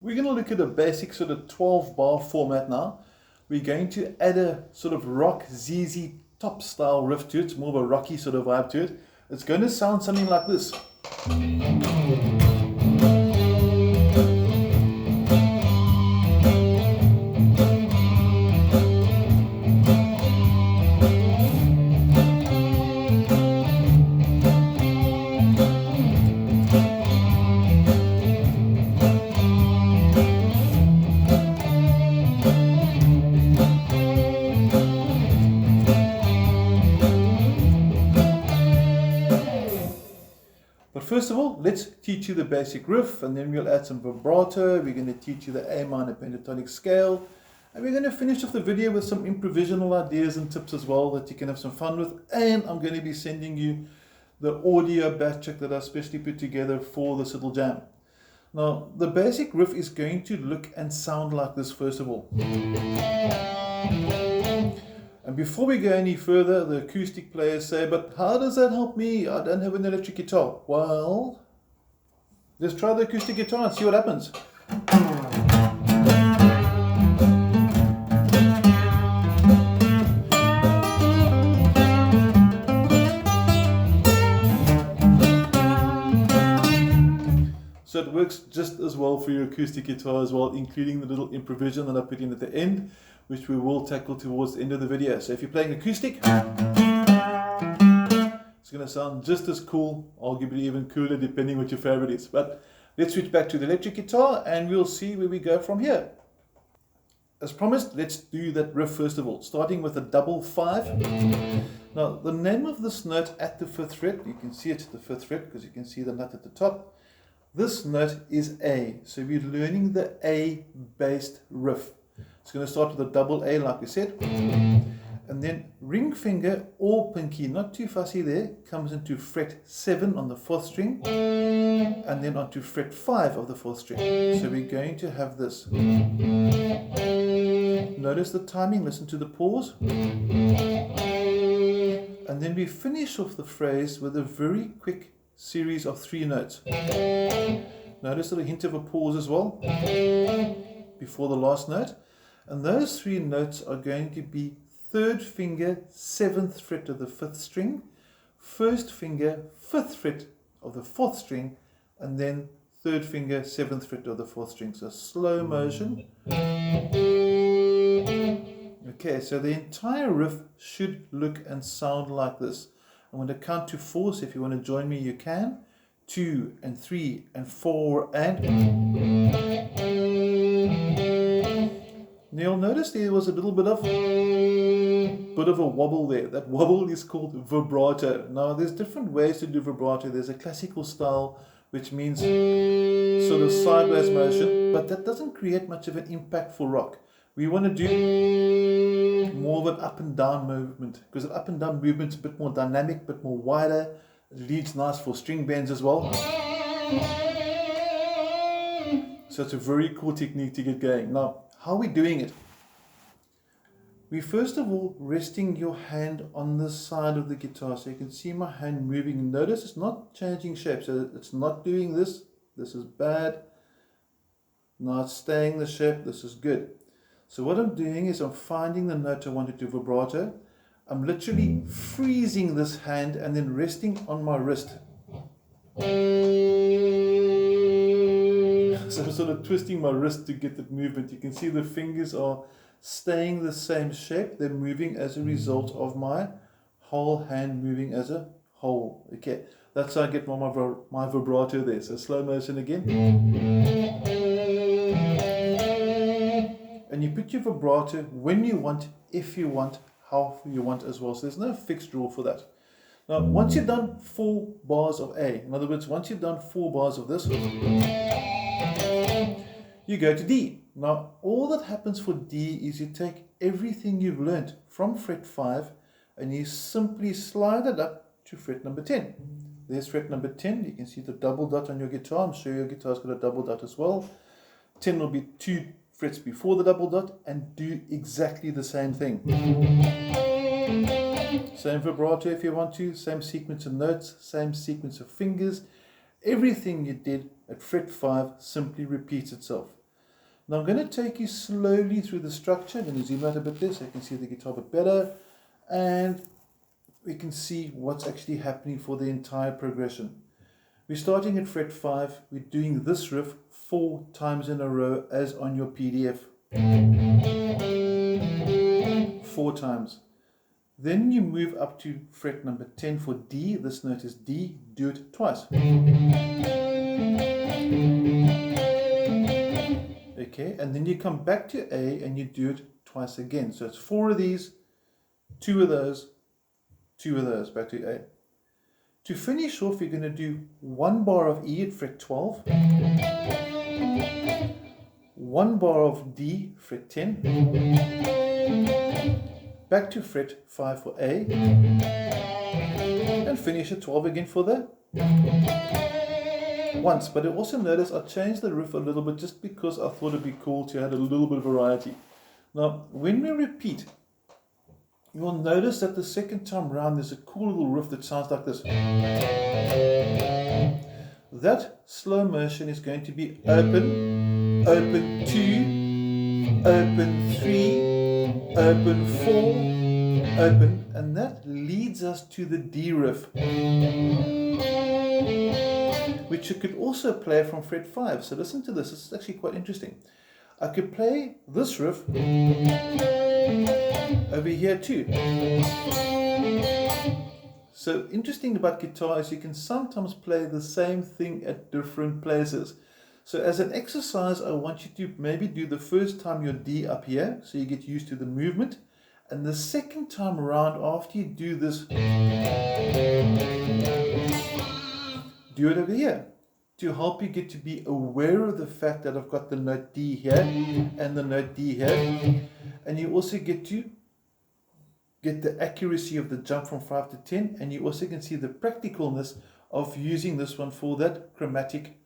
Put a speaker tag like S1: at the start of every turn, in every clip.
S1: We're going to look at a basic sort of 12 bar format now. We're going to add a sort of rock ZZ top style riff to it. It's more of a rocky sort of vibe to it. It's going to sound something like this. But first of all, let's teach you the basic riff, and then we'll add some vibrato. We're going to teach you the A minor pentatonic scale, and we're going to finish off the video with some improvisational ideas and tips as well that you can have some fun with. And I'm going to be sending you the audio back check that I specially put together for this little jam. Now, the basic riff is going to look and sound like this first of all. And before we go any further, the acoustic players say, but how does that help me? I don't have an electric guitar. Well, let's try the acoustic guitar and see what happens. So it works just as well for your acoustic guitar as well, including the little improvisation that I put in at the end, which we will tackle towards the end of the video. So if you're playing acoustic, it's going to sound just as cool, arguably even cooler, depending what your favorite is. But let's switch back to the electric guitar and we'll see where we go from here. As promised, let's do that riff first of all, starting with a double 5. Now, the name of this note at the 5th fret, you can see it's at the 5th fret because you can see the nut at the top. This note is A, so we're learning the A-based riff. It's going to start with a double A, like we said, and then ring finger or pinky, not too fussy there, comes into fret 7 on the 4th string, and then onto fret 5 of the 4th string. So we're going to have this. Notice the timing, listen to the pause, and then we finish off the phrase with a very quick series of 3 notes. Notice a hint of a pause as well before the last note, and those 3 notes are going to be 3rd finger 7th fret of the 5th string, 1st finger 5th fret of the 4th string, and then 3rd finger 7th fret of the 4th string. So slow motion. Okay, so the entire riff should look and sound like this. I'm going to count to 4, so if you want to join me, you can. 2 and 3 and 4 and... Now you'll notice there was a little bit of a wobble there. That wobble is called vibrato. Now there's different ways to do vibrato. There's a classical style, which means sort of sideways motion, but that doesn't create much of an impact for rock. We want to do more of an up and down movement, because an up and down movement is a bit more dynamic, a bit more wider. It leads nice for string bends as well. So it's a very cool technique to get going. Now, how are we doing it? We first of all resting your hand on the side of the guitar, so you can see my hand moving. Notice it's not changing shape, so it's not doing this. This is bad. Now it's staying the shape. This is good. So what I'm doing is I'm finding the note I want to do vibrato. I'm literally freezing this hand and then resting on my wrist. So I'm sort of twisting my wrist to get that movement. You can see the fingers are staying the same shape. They're moving as a result of my whole hand moving as a whole. Okay, that's how I get my vibrato there. So slow motion again. And you put your vibrato when you want, if you want, how you want as well. So there's no fixed rule for that. Now, once you've done 4 bars of A, in other words, once you've done 4 bars of this, you go to D. Now, all that happens for D is you take everything you've learned from fret 5 and you simply slide it up to fret number 10. There's fret number 10. You can see the double dot on your guitar. I'm sure your guitar's got a double dot as well. 10 will be 2 frets before the double dot, and do exactly the same thing. Same vibrato if you want to, same sequence of notes, same sequence of fingers. Everything you did at fret 5 simply repeats itself. Now I'm going to take you slowly through the structure. I'm going to zoom out a bit there so you can see the guitar a bit better. And we can see what's actually happening for the entire progression. We're starting at fret 5. We're doing this riff 4 times in a row as on your PDF. 4 times. Then you move up to fret number 10 for D. This note is D. Do it twice. Okay, and then you come back to A and you do it twice again. So it's 4 of these, 2 of those, 2 of those, back to A. To finish off, you're going to do 1 bar of E at fret 12, 1 bar of D, fret 10, back to fret 5 for A, and finish at 12 again for the once. But I also notice I changed the riff a little bit just because I thought it'd be cool to add a little bit of variety. Now, when we repeat, you will notice that the second time round there's a cool little riff that sounds like this. That slow motion is going to be open, open 2, open 3, open 4, open, and that leads us to the D riff, which you could also play from fret 5. So listen to this, it's actually quite interesting. I could play this riff over here too. So interesting about guitar is you can sometimes play the same thing at different places. So as an exercise, I want you to maybe do the first time your D up here, so you get used to the movement, and the second time around after you do this, do it over here, to help you get to be aware of the fact that I've got the note D here and the note D here, and you also get to get the accuracy of the jump from 5 to 10, and you also can see the practicalness of using this one for that chromatic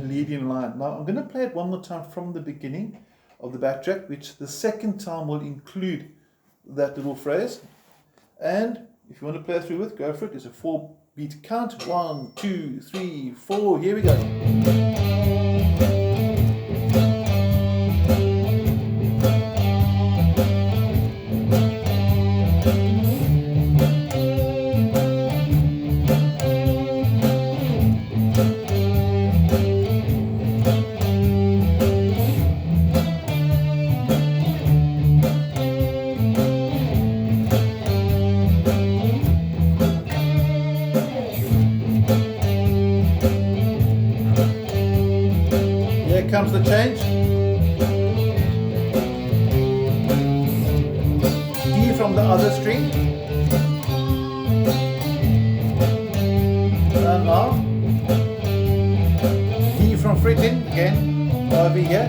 S1: leading line. Now I'm going to play it one more time from the beginning of the backtrack, which the second time will include that little phrase, and if you want to play through with, go for it. It's a 4-beat count. 1, 2, 3, 4. Here we go. Here comes the change. D from the other string. And now D from fret 10 again over here.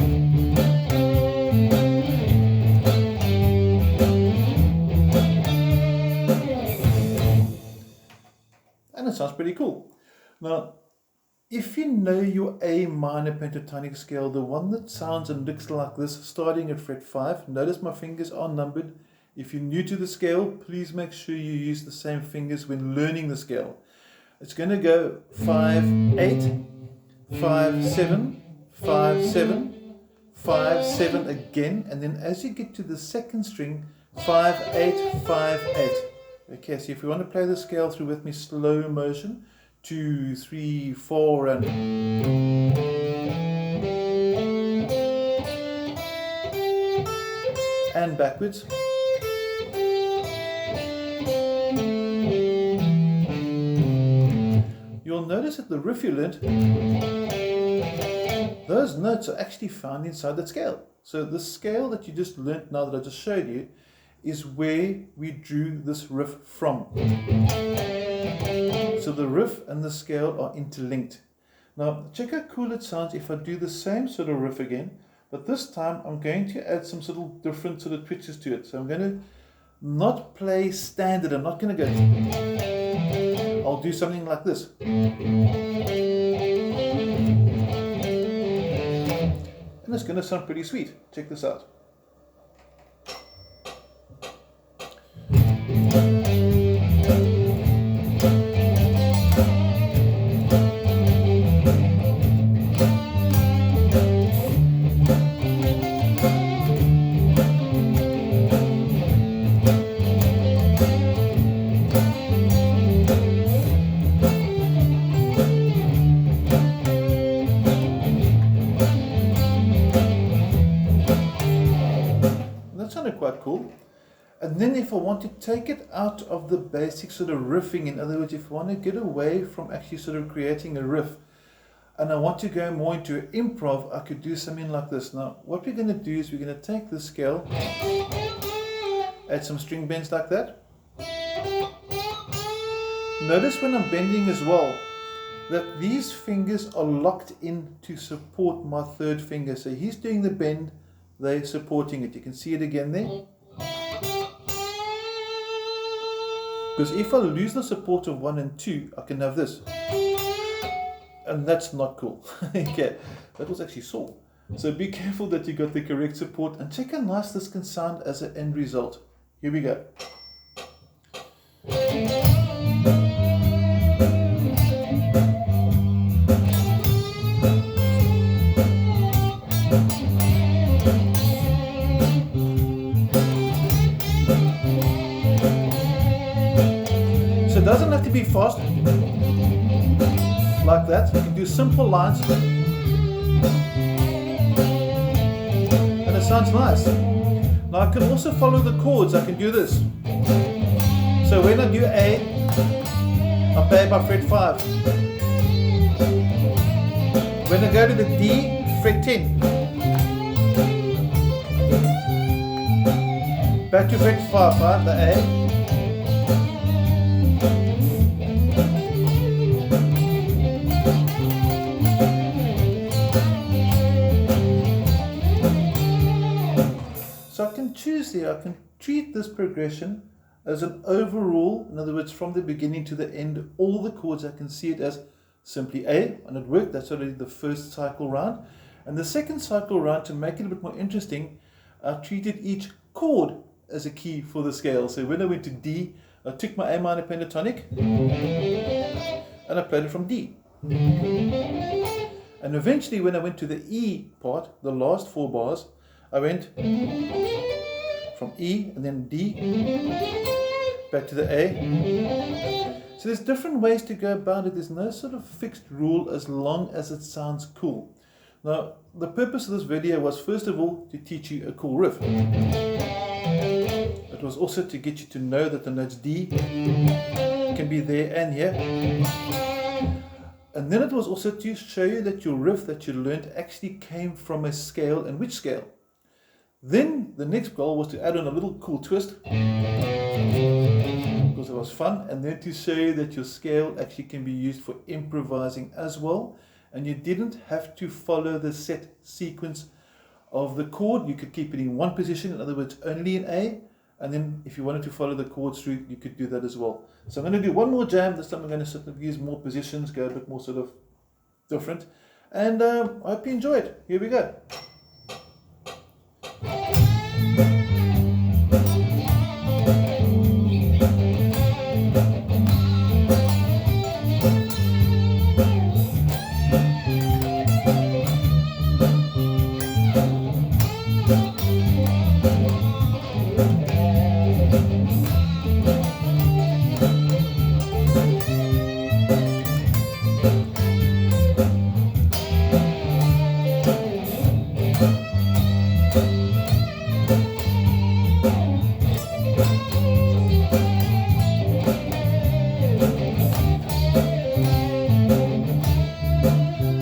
S1: And it sounds pretty cool. Now, if you know your A minor pentatonic scale, the one that sounds and looks like this, starting at fret 5, notice my fingers are numbered. If you're new to the scale, please make sure you use the same fingers when learning the scale. It's going to go 5, 8, 5, 7, 5, 7, 5, 7 again, and then as you get to the second string, 5, 8, 5, 8. Okay, so if you want to play the scale through with me, slow motion, 2, 3, 4, and backwards. You'll notice that the riff you learnt, those notes are actually found inside that scale. So the scale that you just learnt now that I just showed you is where we drew this riff from. So the riff and the scale are interlinked. Now check how cool it sounds if I do the same sort of riff again, but this time I'm going to add some sort of different sort of twitches to it. So I'm going to not play standard, I'm not going to go, I'll do something like this. And it's going to sound pretty sweet. Check this out. quite cool. And then if I want to take it out of the basic sort of riffing, in other words, if I want to get away from actually sort of creating a riff, and I want to go more into improv, I could do something like this. Now, what we're going to do is we're going to take this scale, add some string bends like that. Notice when I'm bending as well, that these fingers are locked in to support my third finger. So he's doing the bend, they're supporting it. You can see it again there. Because if I lose the support of 1 and 2, I can have this. And that's not cool. Okay, that was actually sore. So be careful that you got the correct support, and check how nice this can sound as an end result. Here we go. So it doesn't have to be fast. Like that, you can do simple lines and it sounds nice. Now I can also follow the chords. I can do this. So when I do A, I play by fret 5. When I go to the D, fret 10. Back to fret 5, right? The A. So I can choose here, I can treat this progression as an overall, in other words, from the beginning to the end, all the chords, I can see it as simply A, and it worked. That's already the first cycle round. And the second cycle round, to make it a bit more interesting, I treated each chord as a key for the scale. So when I went to D, I took my A minor pentatonic and I played it from D. And eventually when I went to the E part, the last 4 bars, I went from E and then D, back to the A. So there's different ways to go about it. There's no sort of fixed rule as long as it sounds cool. Now, the purpose of this video was first of all to teach you a cool riff. It was also to get you to know that the notes D can be there and here. And then it was also to show you that your riff that you learned actually came from a scale, and which scale. Then the next goal was to add on a little cool twist, because it was fun, and then to show you that your scale actually can be used for improvising as well, and you didn't have to follow the set sequence of the chord. You could keep it in one position, in other words only in A, and then if you wanted to follow the chords through, you could do that as well. So I'm going to do one more jam. This time I'm going to sort of use more positions, go a bit more sort of different, and I hope you enjoy it. Here we go.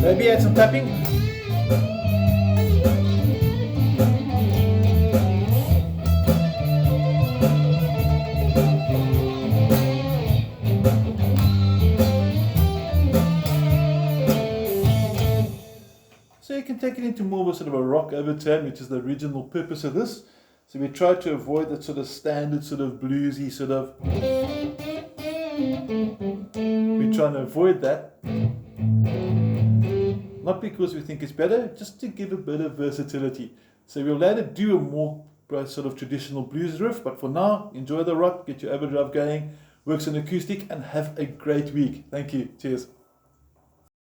S1: Maybe add some tapping. So you can take it into more of a sort of a rock overtone, which is the original purpose of this. So we try to avoid that sort of standard sort of bluesy sort of. We're trying to avoid that. Not because we think it's better, just to give a bit of versatility. So we'll later do a more sort of traditional blues riff, but for now, enjoy the rock, get your overdrive going, works on acoustic, and have a great week. Thank you. Cheers.